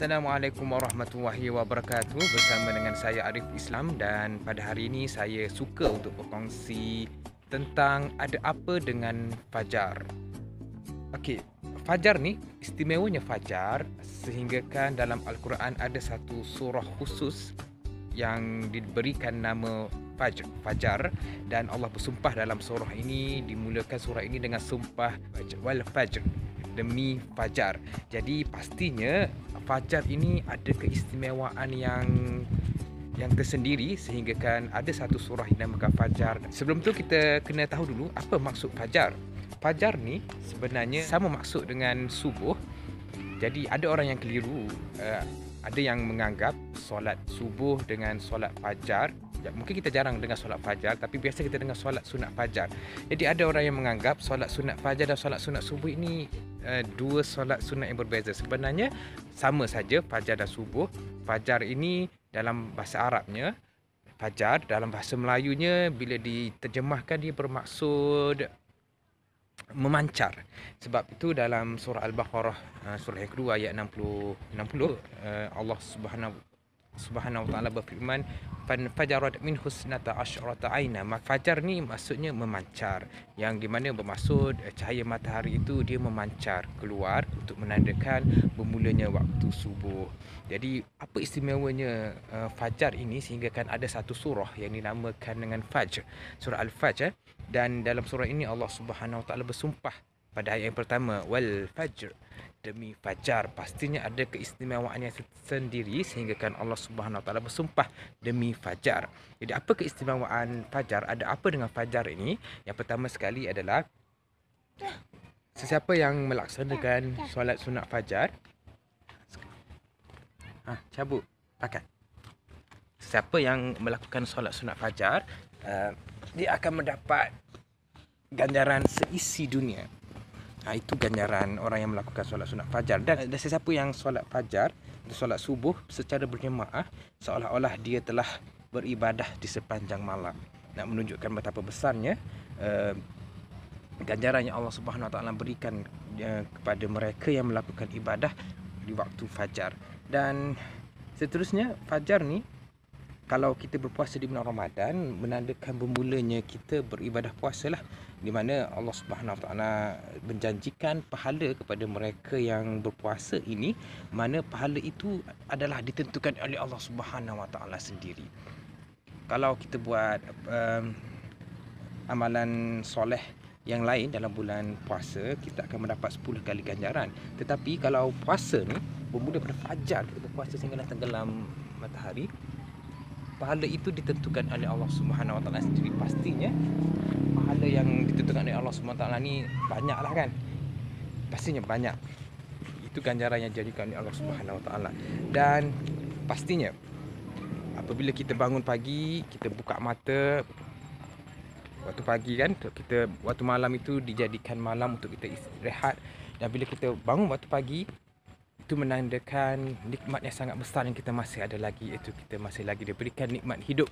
Assalamualaikum warahmatullahi wabarakatuh. Bersama dengan saya Arif Islam, dan pada hari ini saya suka untuk berkongsi tentang ada apa dengan fajar. Okey, fajar ni istimewanya fajar sehinggakan dalam Al-Quran ada satu surah khusus yang diberikan nama Fajar, dan Allah bersumpah dalam surah ini, dimulakan surah ini dengan sumpah wal fajr, demi fajar. Jadi pastinya fajar ini ada keistimewaan yang tersendiri sehinggakan ada satu surah yang dinamakan Fajar. Sebelum tu kita kena tahu dulu apa maksud fajar. Fajar ni sebenarnya sama maksud dengan subuh. Jadi ada orang yang keliru, ada yang menganggap solat subuh dengan solat fajar. Mungkin kita jarang dengar solat fajar, tapi biasa kita dengar solat sunat fajar. Jadi ada orang yang menganggap solat sunat fajar dan solat sunat subuh ini dua solat sunat yang berbeza. Sebenarnya sama saja fajar dan subuh. Fajar ini dalam bahasa Arabnya fajar, dalam bahasa Melayunya bila diterjemahkan dia bermaksud memancar. Sebab itu dalam surah Al-Baqarah surah yang kedua ayat 60 Allah Subhanahu wa taala berfirman, "Fanfajarat min husnata asyrata aina." Fajar ni maksudnya memancar, yang di mana bermaksud cahaya matahari itu dia memancar keluar untuk menandakan bermulanya waktu subuh. Jadi apa istimewanya fajar ini sehinggakan ada satu surah yang dinamakan dengan Fajr, surah Al-Fajr. Dan dalam surah ini Allah Subhanahu wa taala bersumpah pada ayat yang pertama, wal fajr, demi fajar. Pastinya ada keistimewaannya sendiri sehinggakan Allah Subhanahu wa taala bersumpah demi fajar. Jadi apa keistimewaan fajar? Ada apa dengan fajar ini? Yang pertama sekali adalah sesiapa yang melaksanakan solat sunat fajar, cabut pakai. Siapa yang melakukan solat sunat fajar, dia akan mendapat ganjaran seisi dunia. Itu ganjaran orang yang melakukan solat sunat fajar. Dan sesiapa yang solat fajar, solat subuh secara berjemaah, seolah-olah dia telah beribadah di sepanjang malam. Nak menunjukkan betapa besarnya ganjaran yang Allah Subhanahu wa taala berikan kepada mereka yang melakukan ibadah di waktu fajar. Dan seterusnya, fajar ni kalau kita berpuasa di bulan Ramadan menandakan bermulanya kita beribadah puasa lah, di mana Allah Subhanahu wa taala menjanjikan pahala kepada mereka yang berpuasa ini, mana pahala itu adalah ditentukan oleh Allah Subhanahu wa taala sendiri. Kalau kita buat amalan soleh yang lain dalam bulan puasa, kita akan mendapat 10 kali ganjaran. Tetapi kalau puasa ni bermula pada fajar, kita berpuasa sehinggalah tenggelam matahari, pahala itu ditentukan oleh Allah Subhanahu wa taala sendiri. Pastinya pahala yang ditentukan oleh Allah Subhanahu wa taala ni banyaklah kan. Pastinya banyak. Itu ganjaran yang dijadikan oleh Allah Subhanahu wa taala. Dan pastinya apabila kita bangun pagi, kita buka mata waktu pagi kan, waktu malam itu dijadikan malam untuk kita istirahat. Dan bila kita bangun waktu pagi, itu menandakan nikmat yang sangat besar yang kita masih ada lagi, iaitu kita masih lagi diberikan nikmat hidup